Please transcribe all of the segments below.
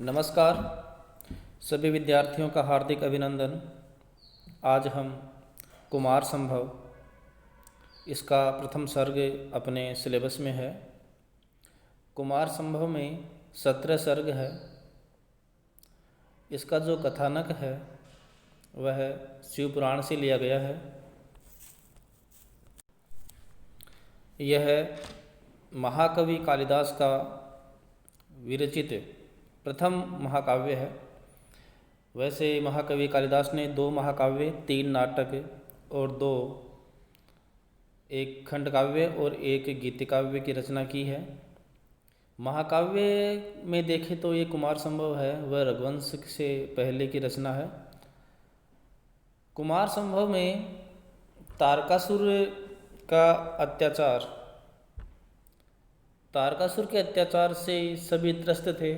नमस्कार। सभी विद्यार्थियों का हार्दिक अभिनंदन। आज हम कुमार संभव इसका प्रथम सर्ग अपने सिलेबस में है। कुमार संभव में 17 सर्ग है। इसका जो कथानक है वह शिव पुराण से लिया गया है। यह महाकवि कालिदास का विरचित प्रथम महाकाव्य है। वैसे महाकवि कालिदास ने 2 महाकाव्य, 3 नाटक और 2 एक खंडकाव्य और एक गीतिकाव्य की रचना की है। महाकाव्य में देखें तो ये कुमार संभव है, वह रघुवंश से पहले की रचना है। कुमार संभव में तारकासुर का अत्याचार, तारकासुर के अत्याचार से सभी त्रस्त थे।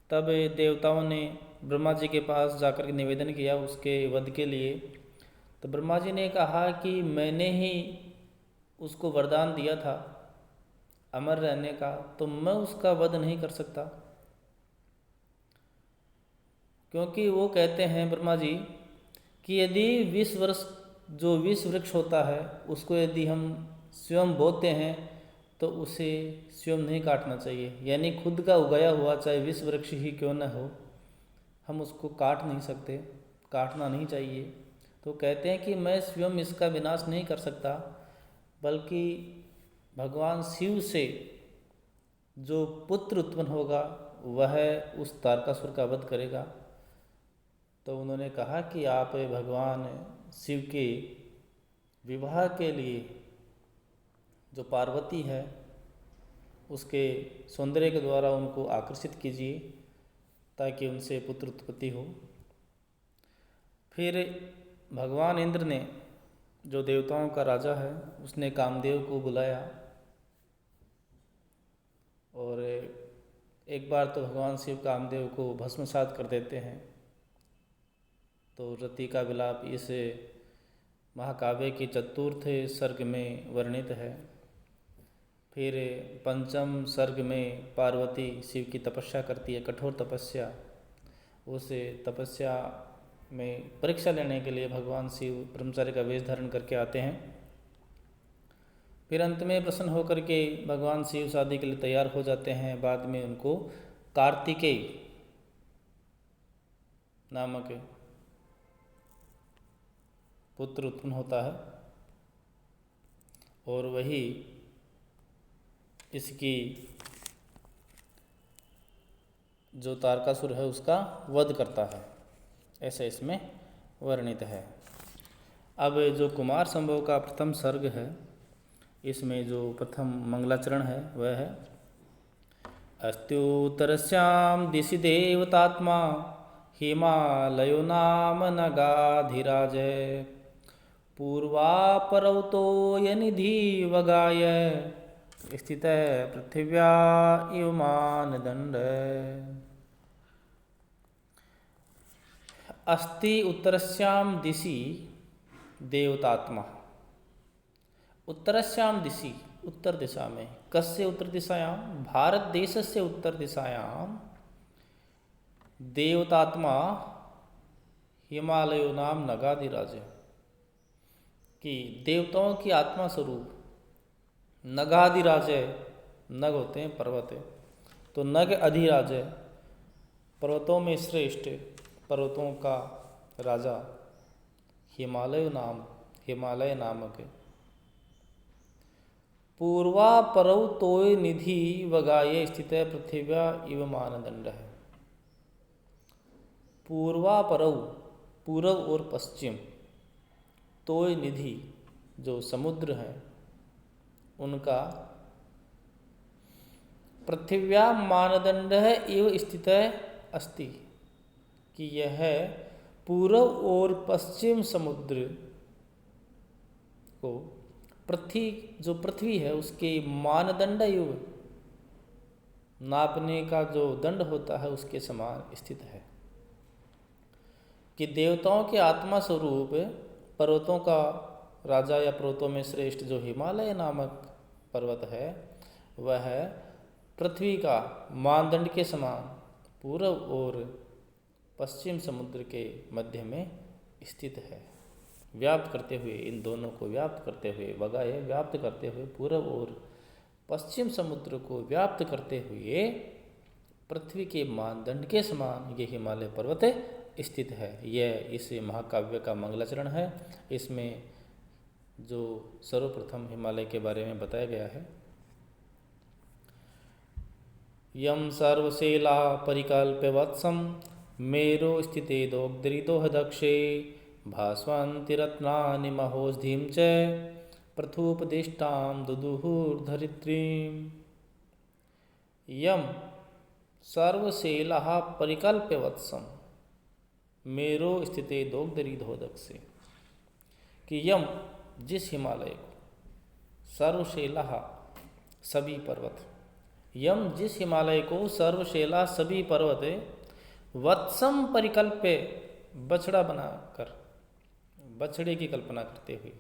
तब देवताओं ने ब्रह्मा जी के पास जाकर के निवेदन किया उसके वध के लिए। तो ब्रह्मा जी ने कहा कि मैंने ही उसको वरदान दिया था अमर रहने का, तो मैं उसका वध नहीं कर सकता। क्योंकि वो कहते हैं ब्रह्मा जी कि यदि 20 वर्ष जो विष वृक्ष होता है उसको यदि हम स्वयं बोते हैं तो उसे स्वयं नहीं काटना चाहिए। यानी खुद का उगाया हुआ चाहे विष वृक्ष ही क्यों न हो, हम उसको काट नहीं सकते, काटना नहीं चाहिए। तो कहते हैं कि मैं स्वयं इसका विनाश नहीं कर सकता, बल्कि भगवान शिव से जो पुत्र उत्पन्न होगा वह उस तारकासुर का वध करेगा। तो उन्होंने कहा कि आप भगवान शिव के विवाह के लिए जो पार्वती है उसके सौंदर्य के द्वारा उनको आकर्षित कीजिए ताकि उनसे पुत्र उत्पत्ति हो। फिर भगवान इंद्र ने, जो देवताओं का राजा है, उसने कामदेव को बुलाया और एक बार तो भगवान शिव कामदेव को भस्मसात कर देते हैं। तो रति का विलाप इस महाकाव्य के चतुर्थ सर्ग में वर्णित है। फिर पंचम सर्ग में पार्वती शिव की तपस्या करती है, कठोर तपस्या। उस तपस्या में परीक्षा लेने के लिए भगवान शिव ब्रह्मचारी का वेश धारण करके आते हैं। फिर अंत में प्रसन्न होकर के भगवान शिव शादी के लिए तैयार हो जाते हैं। बाद में उनको कार्तिकेय नामक पुत्र उत्पन्न होता है और वही इसकी जो तारकासुर है उसका वध करता है, ऐसा इसमें वर्णित है। अब जो कुमार संभव का प्रथम सर्ग है, इसमें जो प्रथम मंगलाचरण है वह है अस्त्युत्तरस्यां दिशि देवतात्मा हिमालयो नाम नगाधिराज पूर्वापरौतो यनिधि वगाय स्थित पृथिव्या इव मानदंड। अस्ति उत्तरस्याम दिशि देवतात्मा। उत्तरस्याम दिशि, उत्तर दिशा में, कस्य उत्तर दिशायां, भारत देशस्य उत्तर दिशायां देवतात्मा हिमालयो नाम नगाधिराज, कि देवताओं की आत्मा स्वरूप नगाधिराज, नग होते हैं पर्वत, तो नग अधिराज, पर्वतों में श्रेष्ठ, पर्वतों का राजा हिमालय नाम, हिमालय नामक पूर्वापरौ तोय निधि वगाये स्थित पृथिव्या इव मानदंड है। पूर्वापरौ, पूर्व और पश्चिम, तोय निधि जो समुद्र है उनका, पृथिव्या मानदंड है इव स्थित अस्ति, कि यह पूर्व और पश्चिम समुद्र को पृथ्वी, जो पृथ्वी है उसके मानदंड युग, नापने का जो दंड होता है उसके समान स्थित है। कि देवताओं के आत्मा स्वरूप पर्वतों का राजा या पर्वतों में श्रेष्ठ जो हिमालय नामक पर्वत है वह पृथ्वी का मानदंड के समान पूर्व और पश्चिम समुद्र के मध्य में स्थित है। व्याप्त करते हुए, इन दोनों को व्याप्त करते हुए, वगाए व्याप्त करते हुए पूर्व और पश्चिम समुद्र को व्याप्त करते हुए पृथ्वी के मानदंड के समान ये हिमालय पर्वत स्थित है। यह इस महाकाव्य का मंगलाचरण है। इसमें जो सर्वप्रथम हिमालय के बारे में बताया गया है, यम सर्वशैला परिकल्प्य वत्सम मेरो स्थिते दोग्धरिदोह दक्षे भास्वन्ति रत्नानि महोषधीं च पृथुपदिष्टां दुदुहुर्धरित्रीं। यम सर्वशैला परिकल्प्य वत्सम मेरो स्थिते दोग्धरिदोह दक्षे, कि यम जिस हिमालय को, सर्वशैला सभी पर्वत, यम जिस हिमालय को सर्वशैला सभी पर्वत वत्सम परिकल्प्य बछड़ा बनाकर, बछड़े की कल्पना करते हुए,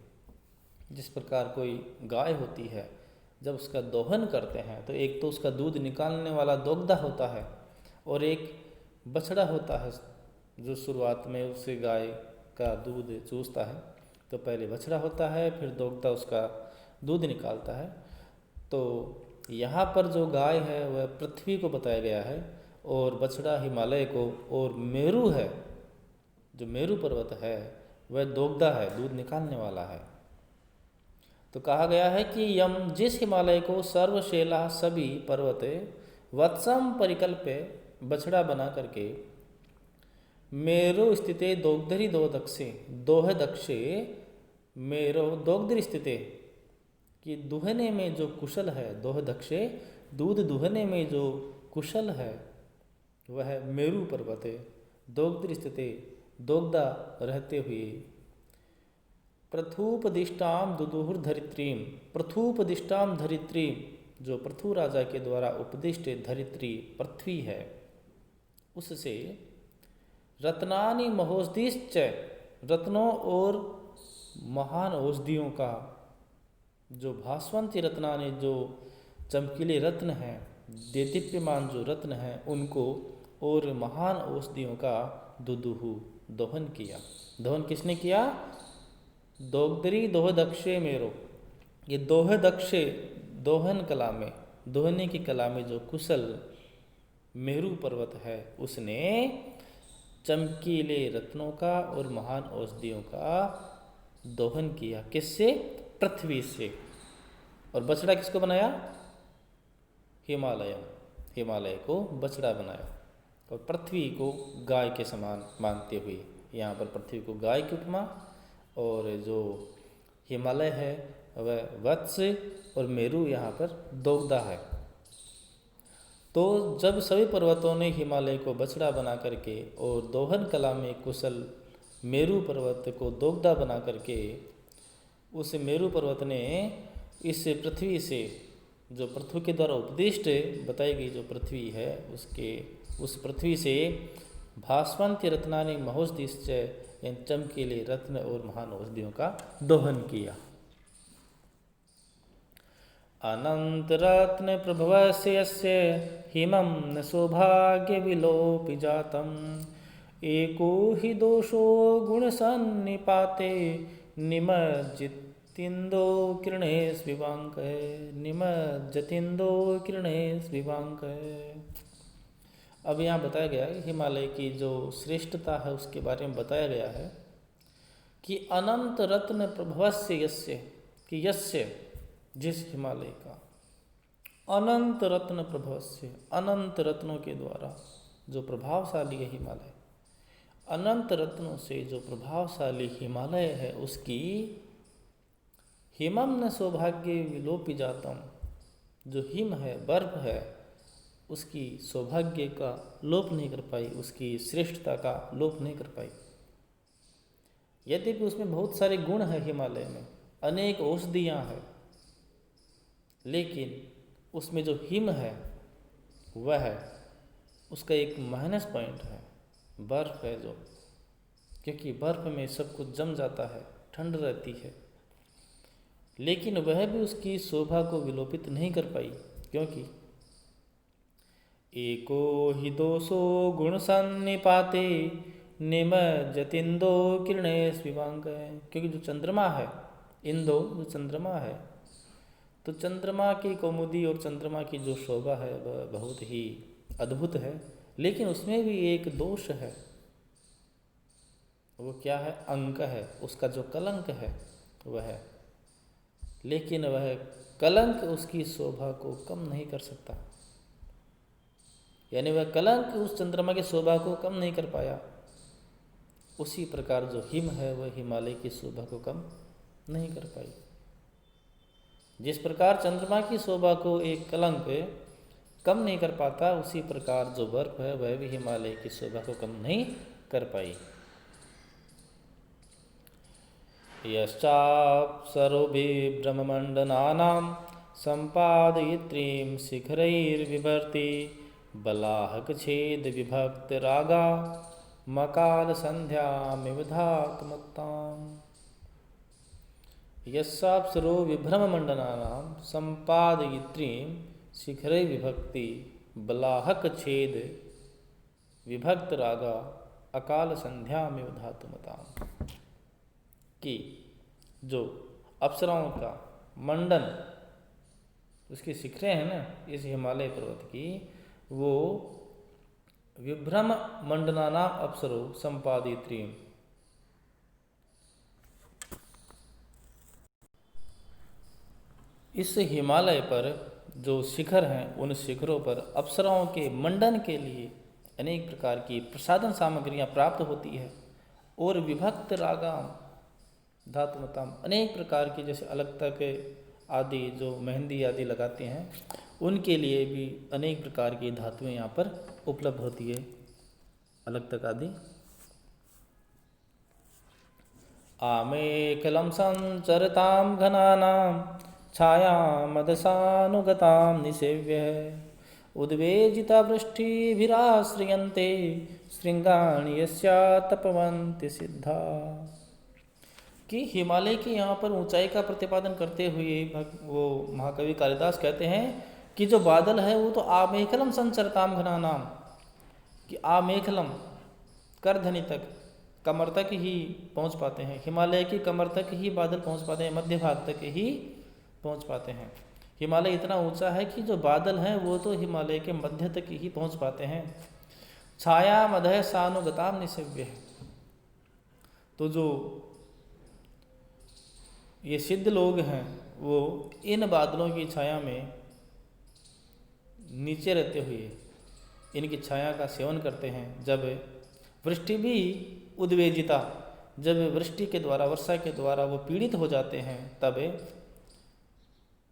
जिस प्रकार कोई गाय होती है जब उसका दोहन करते हैं तो एक तो उसका दूध निकालने वाला दोग्धा होता है और एक बछड़ा होता है जो शुरुआत में उससे गाय का दूध चूसता है। तो पहले बछड़ा होता है, फिर दोग्धा उसका दूध निकालता है। तो यहाँ पर जो गाय है वह पृथ्वी को बताया गया है और बछड़ा हिमालय को, और मेरु है, जो मेरु पर्वत है वह दोग्धा है, दूध निकालने वाला है। तो कहा गया है कि यम जिस हिमालय को सर्वशैला सभी पर्वत वत्सम परिकल्प्य बछड़ा बना करके मेरो स्थिते दोग्धरी दो दक्षे, दोह दक्षे मेरो दोग्धरी स्थिते, कि दुहने में जो कुशल है, दोह दक्षे दूध दुहने में जो कुशल है वह मेरु पर्वत दोग्धरी स्थिते, दोग्धा रहते हुए पृथुपदिष्टाम दुदुहुर धरित्रीम, पृथुपदिष्टाम धरित्रीम, जो पृथु राजा के द्वारा उपदिष्ट धरित्री पृथ्वी है, उससे रत्नानि महोषधीश्च, रत्नों और महान औषधियों का, जो भास्वंती रत्नानि, जो चमकीले रत्न हैं, देदीप्यमान जो रत्न हैं उनको, और महान औषधियों का दुदुहु दोहन किया। दोहन किसने किया? दोग्धरी दोह दक्षे मेरो, ये दोह दक्षे दोहन कला में, दोहने की कला में जो कुशल मेरु पर्वत है उसने चमकीले रत्नों का और महान औषधियों का दोहन किया। किससे? पृथ्वी से। और बछड़ा किसको बनाया? हिमालय, हिमालय को बछड़ा बनाया और पृथ्वी को गाय के समान मानते हुए, यहाँ पर पृथ्वी को गाय की उपमा, और जो हिमालय है वह वत्स और मेरु यहाँ पर दोग्धा है। तो जब सभी पर्वतों ने हिमालय को बछड़ा बना करके और दोहन कला में कुशल मेरु पर्वत को दोग्धा बना करके, उस मेरु पर्वत ने इस पृथ्वी से, जो पृथ्वी के द्वारा उपदिष्ट बताई गई जो पृथ्वी है, उसके उस पृथ्वी से भास्वंती रत्नानि महोषधीश्च, इन चमकीले रत्न और महान औषधियों का दोहन किया। अनंत रत्न प्रभवस्य यस्य हिमं न सौभाग्य विलोपि जातम्, एको हि दोषो गुण सन्निपाते निमज्जतिन्दो किरणेष्विवाङ्क, निमज्जतिन्दो किरणेष्विवाङ्क। अब यहाँ बताया गया है हिमालय की जो श्रेष्ठता है उसके बारे में बताया गया है कि अनंत रत्न प्रभवस्य यस्य, कि यस्य जिस हिमालय का, अनंत रत्न प्रभवस्य, अनंत रत्नों के द्वारा जो प्रभावशाली है हिमालय, अनंत रत्नों से जो प्रभावशाली हिमालय है उसकी हिमम न सौभाग्य विलोपि जातम, जो हिम है, बर्फ है, उसकी सौभाग्य का लोप नहीं कर पाई, उसकी श्रेष्ठता का लोप नहीं कर पाई। यद्यपि उसमें बहुत सारे गुण हैं, हिमालय में अनेक औषधियाँ हैं, लेकिन उसमें जो हिम है वह है, उसका एक माइनस पॉइंट है, बर्फ़ है जो, क्योंकि बर्फ़ में सब कुछ जम जाता है, ठंड रहती है, लेकिन वह भी उसकी शोभा को विलोपित नहीं कर पाई, क्योंकि एको हि दोषो गुण सन्निपाते निमज्जतिंदो किरणे स्विवांग। क्योंकि जो चंद्रमा है, इंदो जो चंद्रमा है, तो चंद्रमा की कौमुदी और चंद्रमा की जो शोभा है वह बहुत ही अद्भुत है, लेकिन उसमें भी एक दोष है। वो क्या है? अंक है, उसका जो कलंक है वह है। लेकिन वह कलंक उसकी शोभा को कम नहीं कर सकता, यानी वह कलंक उस चंद्रमा की शोभा को कम नहीं कर पाया। उसी प्रकार जो हिम है वह हिमालय की शोभा को कम नहीं कर पाई। जिस प्रकार चंद्रमा की शोभा को एक कलंक कम नहीं कर पाता, उसी प्रकार जो बर्फ है वह भी हिमालय की शोभा को कम नहीं कर पाई। यश्चाप्सरोभिभ्रममण्डनानां सम्पादयित्रीं शिखरैर्बिभर्ति बलाहकछेदविभक्तरागा मकालसन्ध्यामिव धातुमत्ताम्। यस्याप्सरो विभ्रममण्डनानां सम्पादयित्रीं शिखरैर्विभक्ति बलाहकछेद विभक्तरागा अकाल संध्यामिव धातुमताम्। कि जो अप्सराओं का मंडन, उसकी शिखरें हैं ना इस हिमालय पर्वत की, वो विभ्रम मंडनानाम अप्सरो संपादित्री, इस हिमालय पर जो शिखर हैं उन शिखरों पर अप्सराओं के मंडन के लिए अनेक प्रकार की प्रसाधन सामग्रियां प्राप्त होती है। और विभक्त रागाम धातुमताम, अनेक प्रकार की जैसे अलग तक आदि जो मेहंदी आदि लगाते हैं उनके लिए भी अनेक प्रकार की धातुएं यहाँ पर उपलब्ध होती है, अलग तक आदि। आमेखलं संचरतां घनानां छायामदसानुगतां निसेव्य उद्वेजिता वृष्टिभिराश्रियन्ते श्रृंगाणि यस्या तपवन्ति सिद्धा। कि हिमालय की यहाँ पर ऊंचाई का प्रतिपादन करते हुए वो महाकवि कालिदास कहते हैं कि जो बादल है वो तो आमेखलम संचरताम घनानाम, कि आमेखलम करधनी तक, कमर तक ही पहुँच पाते हैं। हिमालय की कमर तक ही बादल पहुँच पाते हैं, मध्य भाग तक ही पहुँच पाते हैं। हिमालय इतना ऊंचा है कि जो बादल हैं वो तो हिमालय के मध्य तक ही पहुँच पाते हैं। छाया मदह सानुगताम निसेव्य, तो जो ये सिद्ध लोग हैं वो इन बादलों की छाया में नीचे रहते हुए इनकी छाया का सेवन करते हैं। जब वृष्टि भी उद्वेजिता, जब वृष्टि के द्वारा, वर्षा के द्वारा वो पीड़ित हो जाते हैं, तब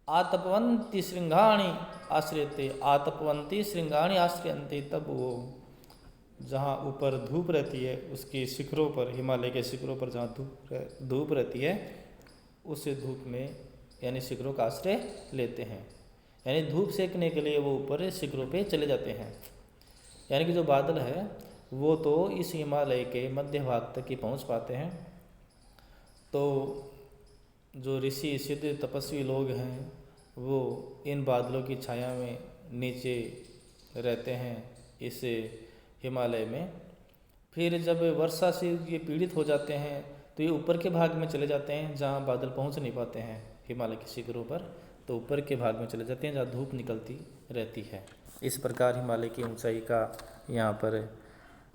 आतपवंती श्रृंगाणि आश्रयते, आतपवंती श्रृंगाणि आश्रयन्ते, तब वो जहाँ ऊपर धूप रहती है उसकी शिखरों पर, हिमालय के शिखरों पर जहाँ धूप रहती है उस धूप में यानी शिखरों का आश्रय लेते हैं, यानी धूप सेकने के लिए वो ऊपर शिखरों पे चले जाते हैं। यानी कि जो बादल है वो तो इस हिमालय के मध्य भाग तक ही पहुंच पाते हैं। तो जो ऋषि सिद्ध तपस्वी लोग हैं वो इन बादलों की छाया में नीचे रहते हैं इस हिमालय में। फिर जब वर्षा से ये पीड़ित हो जाते हैं तो ये ऊपर के भाग में चले जाते हैं जहाँ बादल पहुँच नहीं पाते हैं हिमालय के शिखरों पर, तो ऊपर के भाग में चले जाते हैं जहाँ धूप निकलती रहती है। इस प्रकार हिमालय की ऊंचाई का यहाँ पर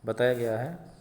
बताया गया है।